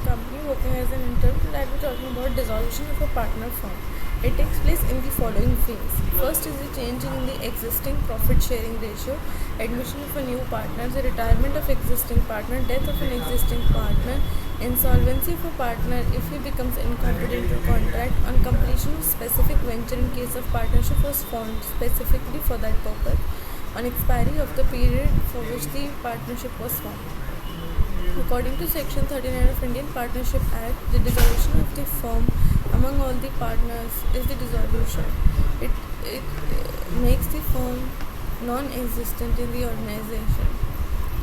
company working as an intern. Today I'll be talking about dissolution of a partner firm. It takes place in the following phases. First is the change in the existing profit sharing ratio, admission of a new partner, the retirement of existing partner, death of an existing partner, insolvency of a partner if he becomes incompetent to contract, on completion of specific venture in case of partnership was formed specifically for that purpose, on expiry of the period for which the partnership was formed. According to Section 39 of Indian Partnership Act, the dissolution of the firm among all the partners is the dissolution. It makes the firm non-existent in the organization.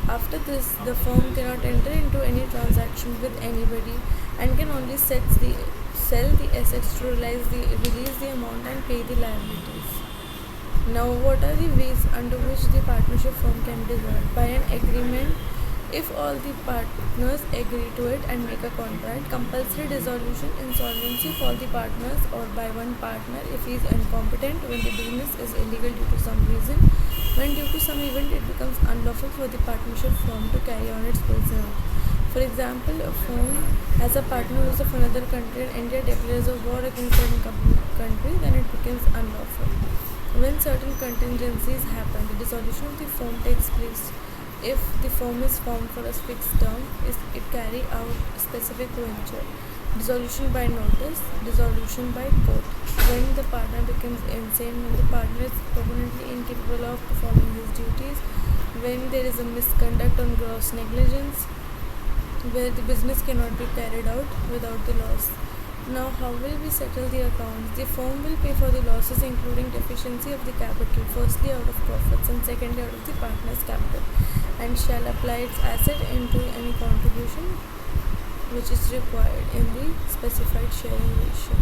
After this, the firm cannot enter into any transaction with anybody and can only sell the assets to release the amount and pay the liabilities. Now, what are the ways under which the partnership firm can be dissolved? By an agreement, if all the partners agree to it and make a contract, compulsory dissolution, insolvency for the partners, or by one partner if he is incompetent when the business is illegal due to some reason, when due to some event it becomes unlawful for the partnership firm to carry on its business. For example, a firm has a partner who is of another country and India declares a war against that country, then it becomes unlawful. When certain contingencies happen, the dissolution of the firm takes place. If the firm is formed for a fixed term, it carry out a specific venture. Dissolution by notice, dissolution by court. When the partner becomes insane, when the partner is permanently incapable of performing his duties, when there is a misconduct on gross negligence, where the business cannot be carried out without the loss. Now, how will we settle the accounts? The firm will pay for the losses including deficiency of the capital, firstly out of profits and secondly out of the partner's capital, and shall apply its asset into any contribution which is required in the specified sharing ratio.